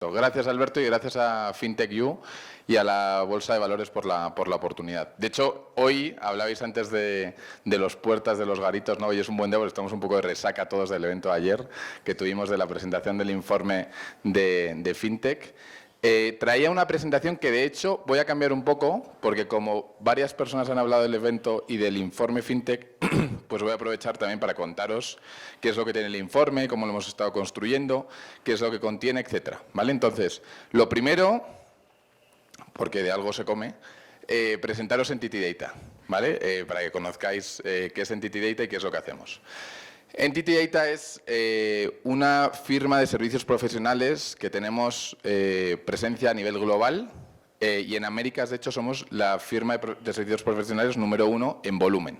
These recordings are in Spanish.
Gracias, Alberto, y gracias a FinTech.U y a la Bolsa de Valores por la oportunidad. De hecho, hoy hablabais antes de los puertas de los garitos, ¿no? Hoy es un buen día porque estamos un poco de resaca todos del evento de ayer que tuvimos de la presentación del informe de FinTech. Traía una presentación que, de hecho, voy a cambiar un poco porque como varias personas han hablado del evento y del informe FinTech, pues voy a aprovechar también para contaros qué es lo que tiene el informe, cómo lo hemos estado construyendo, qué es lo que contiene, etcétera. ¿Vale? Entonces, lo primero, porque de algo se come, presentaros Entity Data, ¿vale? Para que conozcáis qué es Entity Data y qué es lo que hacemos. Entity Data es una firma de servicios profesionales que tenemos presencia a nivel global y en Américas, de hecho, somos la firma de servicios profesionales número 1 en volumen.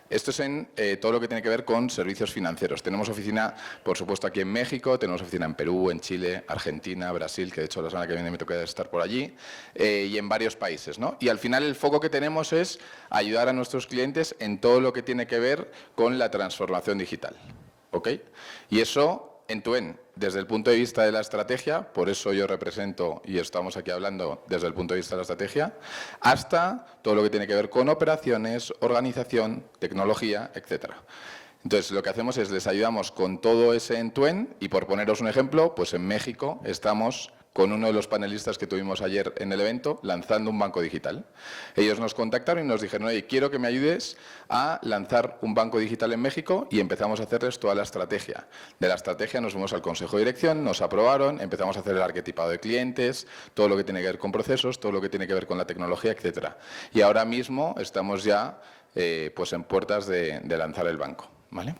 Esto es en todo lo que tiene que ver con servicios financieros. Tenemos oficina, por supuesto, aquí en México, tenemos oficina en Perú, en Chile, Argentina, Brasil, que de hecho la semana que viene me toca estar por allí, y en varios países, ¿no? Y al final el foco que tenemos es ayudar a nuestros clientes en todo lo que tiene que ver con la transformación digital, ¿ok? Y eso end-to-end, desde el punto de vista de la estrategia, por eso yo represento y estamos aquí hablando desde el punto de vista de la estrategia, hasta todo lo que tiene que ver con operaciones, organización, tecnología, etcétera. Entonces, lo que hacemos es les ayudamos con todo ese end-to-end y, por poneros un ejemplo, pues en México estamos con uno de los panelistas que tuvimos ayer en el evento, lanzando un banco digital. Ellos nos contactaron y nos dijeron, oye, quiero que me ayudes a lanzar un banco digital en México, y empezamos a hacerles toda la estrategia. De la estrategia nos fuimos al Consejo de Dirección, nos aprobaron, empezamos a hacer el arquetipado de clientes, todo lo que tiene que ver con procesos, todo lo que tiene que ver con la tecnología, etcétera. Y ahora mismo estamos ya pues en puertas de lanzar el banco, ¿vale?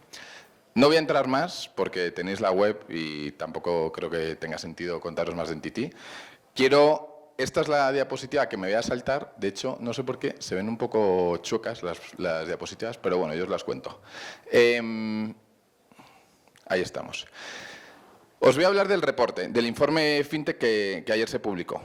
No voy a entrar más porque tenéis la web y tampoco creo que tenga sentido contaros más de Entity. Esta es la diapositiva que me voy a saltar. De hecho, no sé por qué, se ven un poco chuecas las diapositivas, pero bueno, yo os las cuento. Ahí estamos. Os voy a hablar del reporte, del informe FinTech que ayer se publicó.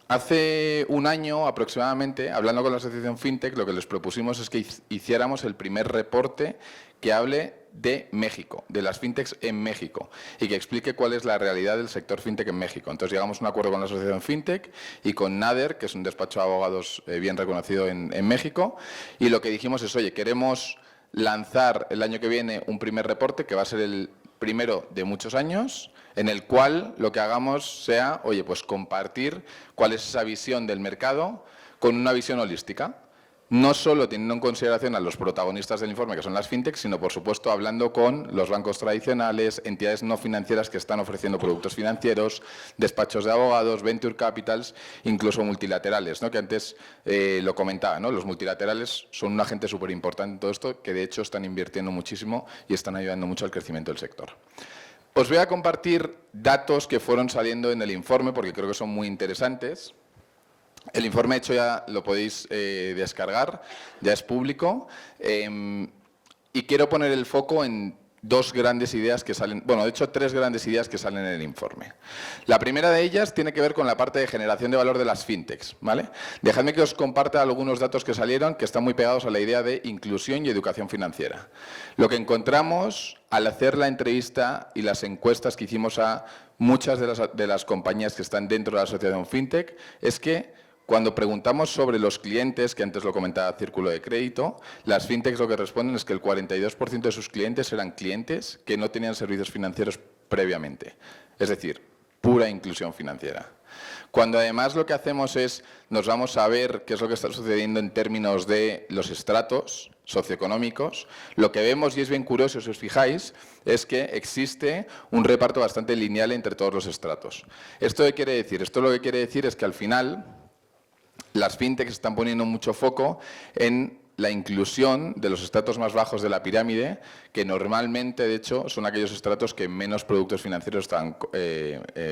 Hace un año aproximadamente, hablando con la asociación FinTech, lo que les propusimos es que hiciéramos el primer reporte que hable de México, de las FinTechs en México, y que explique cuál es la realidad del sector FinTech en México. Entonces llegamos a un acuerdo con la asociación FinTech y con Nader, que es un despacho de abogados bien reconocido en México, y lo que dijimos es, oye, queremos lanzar el año que viene un primer reporte que va a ser el primero de muchos años, en el cual lo que hagamos sea, oye, pues compartir cuál es esa visión del mercado con una visión holística. No solo teniendo en consideración a los protagonistas del informe, que son las fintechs, sino, por supuesto, hablando con los bancos tradicionales, entidades no financieras que están ofreciendo productos financieros, despachos de abogados, venture capitals, incluso multilaterales, ¿no? Que antes lo comentaba, ¿no? Los multilaterales son un agente súper importante en todo esto, que de hecho están invirtiendo muchísimo y están ayudando mucho al crecimiento del sector. Os voy a compartir datos que fueron saliendo en el informe porque creo que son muy interesantes. El informe hecho ya lo podéis descargar, ya es público, y quiero poner el foco en dos grandes ideas que salen, bueno, de hecho, tres grandes ideas que salen en el informe. La primera de ellas tiene que ver con la parte de generación de valor de las fintechs, ¿vale? Dejadme que os comparta algunos datos que salieron que están muy pegados a la idea de inclusión y educación financiera. Lo que encontramos al hacer la entrevista y las encuestas que hicimos a muchas de las compañías que están dentro de la asociación FinTech es que cuando preguntamos sobre los clientes, que antes lo comentaba Círculo de Crédito, las fintechs lo que responden es que el 42% de sus clientes eran clientes que no tenían servicios financieros previamente. Es decir, pura inclusión financiera. Cuando además lo que hacemos es, nos vamos a ver qué es lo que está sucediendo en términos de los estratos socioeconómicos, lo que vemos, y es bien curioso si os fijáis, es que existe un reparto bastante lineal entre todos los estratos. ¿Esto qué quiere decir? Esto lo que quiere decir es que al final las fintechs están poniendo mucho foco en la inclusión de los estratos más bajos de la pirámide, que normalmente, de hecho, son aquellos estratos que menos productos financieros están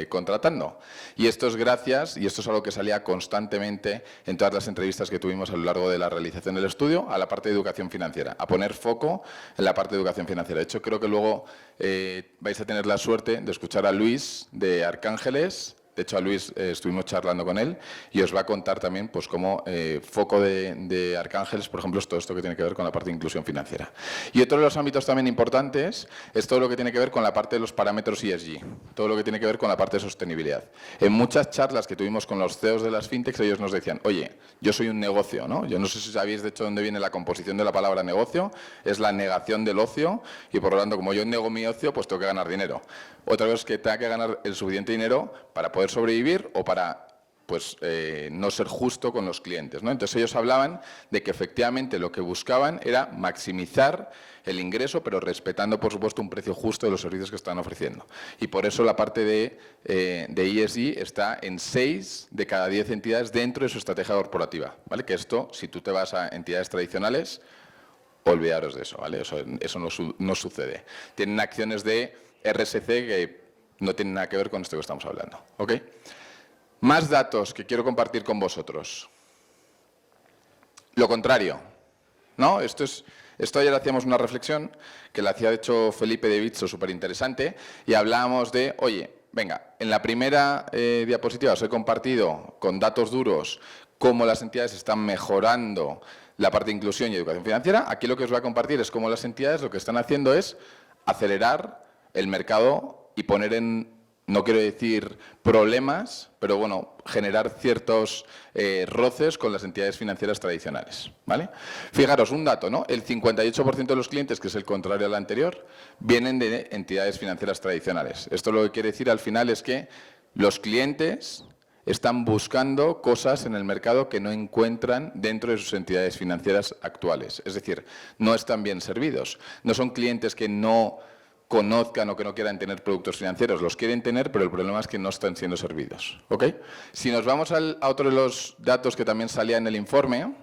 contratando. Y esto es gracias, y esto es algo que salía constantemente en todas las entrevistas que tuvimos a lo largo de la realización del estudio, a la parte de educación financiera, a poner foco en la parte de educación financiera. De hecho, creo que luego vais a tener la suerte de escuchar a Luis de Arcángeles, De hecho, a Luis estuvimos charlando con él y os va a contar también pues, cómo foco de Arcángeles, por ejemplo, es todo esto que tiene que ver con la parte de inclusión financiera. Y otro de los ámbitos también importantes es todo lo que tiene que ver con la parte de los parámetros ESG, todo lo que tiene que ver con la parte de sostenibilidad. En muchas charlas que tuvimos con los CEOs de las fintechs, ellos nos decían, oye, yo soy un negocio, ¿no? Yo no sé si sabéis de hecho dónde viene la composición de la palabra negocio, es la negación del ocio y por lo tanto, como yo nego mi ocio, pues tengo que ganar dinero. Otra cosa es que tenga que ganar el suficiente dinero para poder sobrevivir o para pues, no ser justo con los clientes, ¿no? Entonces ellos hablaban de que efectivamente lo que buscaban era maximizar el ingreso, pero respetando, por supuesto, un precio justo de los servicios que están ofreciendo. Y por eso la parte de ESG está en 6 de cada 10 entidades dentro de su estrategia corporativa, ¿vale? Que esto, si tú te vas a entidades tradicionales, olvidaros de eso, ¿vale? Eso no sucede. Tienen acciones de RSC que no tienen nada que ver con esto que estamos hablando, ¿ok? Más datos que quiero compartir con vosotros. Lo contrario, ¿no? Esto ayer hacíamos una reflexión que la hacía de hecho Felipe de Bitso, súper interesante, y hablábamos de, oye, venga, en la primera diapositiva os he compartido con datos duros cómo las entidades están mejorando la parte de inclusión y educación financiera. Aquí lo que os voy a compartir es cómo las entidades lo que están haciendo es acelerar el mercado y poner en, no quiero decir problemas, pero bueno, generar ciertos roces con las entidades financieras tradicionales, ¿vale? Fijaros, un dato, ¿no? El 58% de los clientes, que es el contrario al anterior, vienen de entidades financieras tradicionales. Esto lo que quiere decir al final es que los clientes están buscando cosas en el mercado que no encuentran dentro de sus entidades financieras actuales. Es decir, no están bien servidos. No son clientes que no conozcan o que no quieran tener productos financieros. Los quieren tener, pero el problema es que no están siendo servidos, ¿ok? Si nos vamos a otro de los datos que también salía en el informe,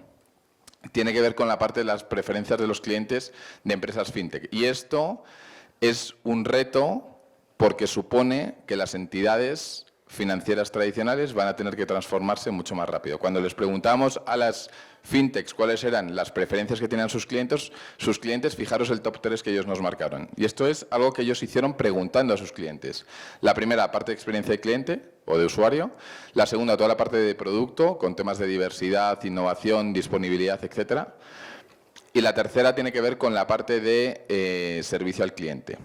tiene que ver con la parte de las preferencias de los clientes de empresas fintech. Y esto es un reto porque supone que las entidades financieras tradicionales van a tener que transformarse mucho más rápido. Cuando les preguntamos a las fintechs cuáles eran las preferencias que tenían sus clientes, fijaros el top 3 que ellos nos marcaron. Y esto es algo que ellos hicieron preguntando a sus clientes. La primera, parte de experiencia de cliente o de usuario. La segunda, toda la parte de producto, con temas de diversidad, innovación, disponibilidad, etcétera. Y la tercera tiene que ver con la parte de servicio al cliente.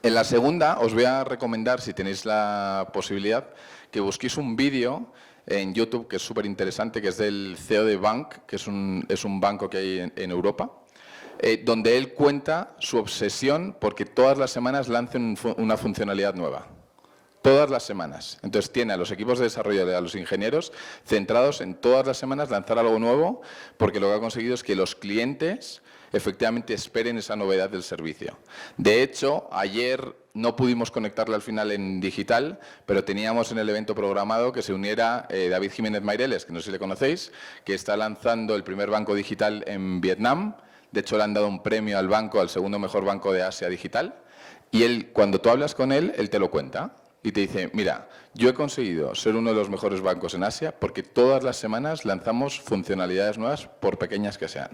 En la segunda os voy a recomendar, si tenéis la posibilidad, que busquéis un vídeo en YouTube que es súper interesante, que es del CEO de Bank, que es un banco que hay en Europa, donde él cuenta su obsesión porque todas las semanas lancen una funcionalidad nueva. Todas las semanas. Entonces tiene a los equipos de desarrollo y a los ingenieros centrados en todas las semanas lanzar algo nuevo, porque lo que ha conseguido es que los clientes efectivamente esperen esa novedad del servicio. De hecho, ayer no pudimos conectarle al final en digital, pero teníamos en el evento programado que se uniera David Jiménez Maireles, que no sé si le conocéis, que está lanzando el primer banco digital en Vietnam. De hecho, le han dado un premio al banco, al segundo mejor banco de Asia digital. Y él, cuando tú hablas con él, él te lo cuenta. Y te dice, mira, yo he conseguido ser uno de los mejores bancos en Asia porque todas las semanas lanzamos funcionalidades nuevas, por pequeñas que sean.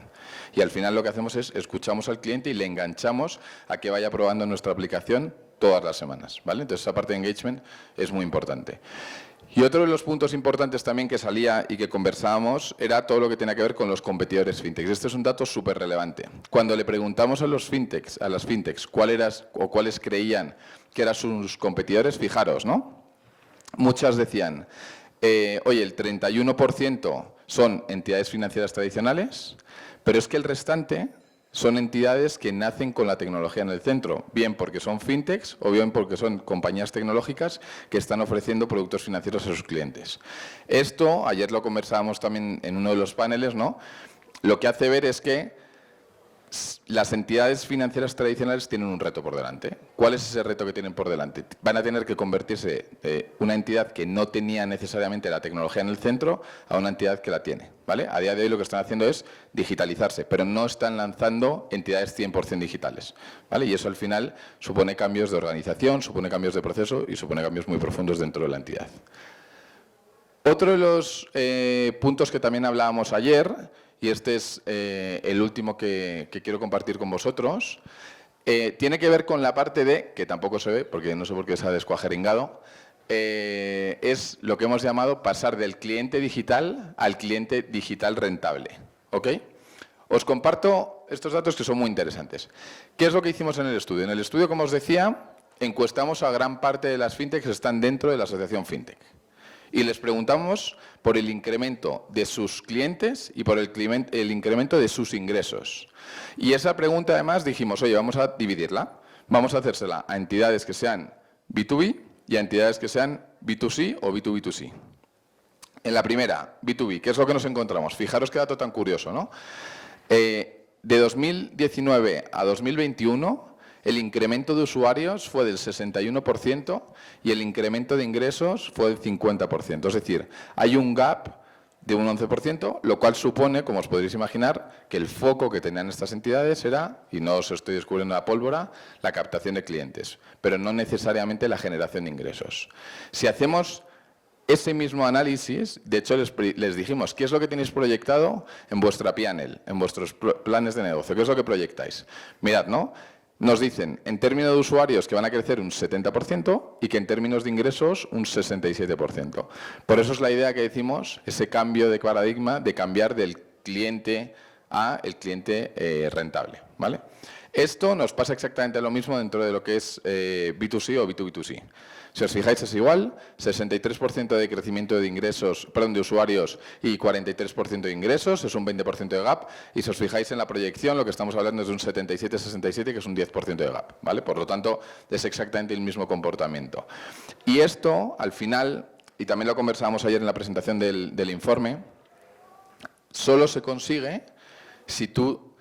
Y al final lo que hacemos es escuchamos al cliente y le enganchamos a que vaya probando nuestra aplicación todas las semanas, ¿vale? Entonces esa parte de engagement es muy importante. Y otro de los puntos importantes también que salía y que conversábamos era todo lo que tenía que ver con los competidores fintechs. Este es un dato súper relevante. Cuando le preguntamos a las fintechs, cuáles creían que eran sus competidores, fijaros, ¿no? Muchas decían, oye, el 31% son entidades financieras tradicionales, pero es que el restante son entidades que nacen con la tecnología en el centro, bien porque son fintechs o bien porque son compañías tecnológicas que están ofreciendo productos financieros a sus clientes. Esto, ayer lo conversábamos también en uno de los paneles, ¿no? Lo que hace ver es que las entidades financieras tradicionales tienen un reto por delante. ¿Cuál es ese reto que tienen por delante? Van a tener que convertirse de una entidad que no tenía necesariamente la tecnología en el centro a una entidad que la tiene, ¿vale? A día de hoy lo que están haciendo es digitalizarse, pero no están lanzando entidades 100% digitales, ¿vale? Y eso al final supone cambios de organización, supone cambios de proceso y supone cambios muy profundos dentro de la entidad. Otro de los puntos que también hablábamos ayer, y este es el último que quiero compartir con vosotros, tiene que ver con la parte de, que tampoco se ve, porque no sé por qué se ha descuajeringado, es lo que hemos llamado pasar del cliente digital al cliente digital rentable. ¿Ok? Os comparto estos datos que son muy interesantes. ¿Qué es lo que hicimos en el estudio? En el estudio, como os decía, encuestamos a gran parte de las fintechs que están dentro de la asociación fintech. Y les preguntamos por el incremento de sus clientes y por el incremento de sus ingresos. Y esa pregunta, además, dijimos, oye, vamos a dividirla. Vamos a hacérsela a entidades que sean B2B y a entidades que sean B2C o B2B2C. En la primera, B2B, ¿qué es lo que nos encontramos? Fijaros qué dato tan curioso, ¿no? De 2019 a 2021, el incremento de usuarios fue del 61% y el incremento de ingresos fue del 50%. Es decir, hay un gap de un 11%, lo cual supone, como os podréis imaginar, que el foco que tenían estas entidades era, y no os estoy descubriendo la pólvora, la captación de clientes, pero no necesariamente la generación de ingresos. Si hacemos ese mismo análisis, de hecho les dijimos, ¿qué es lo que tenéis proyectado en vuestra P&L, en vuestros planes de negocio? ¿Qué es lo que proyectáis? Mirad, ¿no? Nos dicen, en términos de usuarios, que van a crecer un 70% y que en términos de ingresos un 67%. Por eso es la idea que decimos, ese cambio de paradigma de cambiar del cliente a el cliente rentable, ¿vale? Esto nos pasa exactamente lo mismo dentro de lo que es B2C o B2B2C. Si os fijáis es igual, 63% de crecimiento de ingresos, perdón, de usuarios y 43% de ingresos, es un 20% de gap. Y si os fijáis en la proyección, lo que estamos hablando es de un 77-67, que es un 10% de gap, ¿vale? Por lo tanto, es exactamente el mismo comportamiento. Y esto, al final, y también lo conversábamos ayer en la presentación del informe, solo se consigue si tú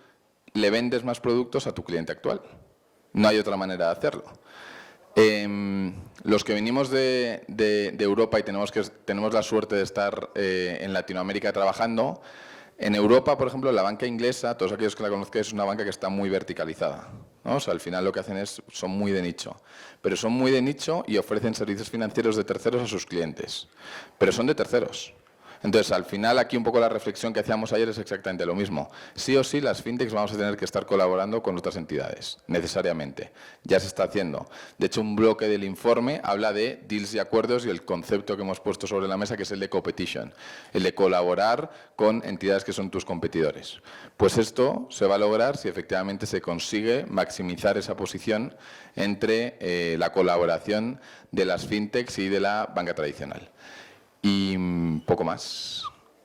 le vendes más productos a tu cliente actual. No hay otra manera de hacerlo. Los que venimos de Europa y tenemos la suerte de estar en Latinoamérica trabajando, en Europa, por ejemplo, la banca inglesa, todos aquellos que la conozcáis, es una banca que está muy verticalizada, ¿no? O sea, al final lo que hacen son muy de nicho. Pero son muy de nicho y ofrecen servicios financieros de terceros a sus clientes. Pero son de terceros. Entonces, al final, aquí un poco la reflexión que hacíamos ayer es exactamente lo mismo. Sí o sí, las fintechs vamos a tener que estar colaborando con otras entidades, necesariamente. Ya se está haciendo. De hecho, un bloque del informe habla de deals y acuerdos y el concepto que hemos puesto sobre la mesa, que es el de competition, el de colaborar con entidades que son tus competidores. Pues esto se va a lograr si efectivamente se consigue maximizar esa posición entre la colaboración de las fintechs y de la banca tradicional. Y poco más.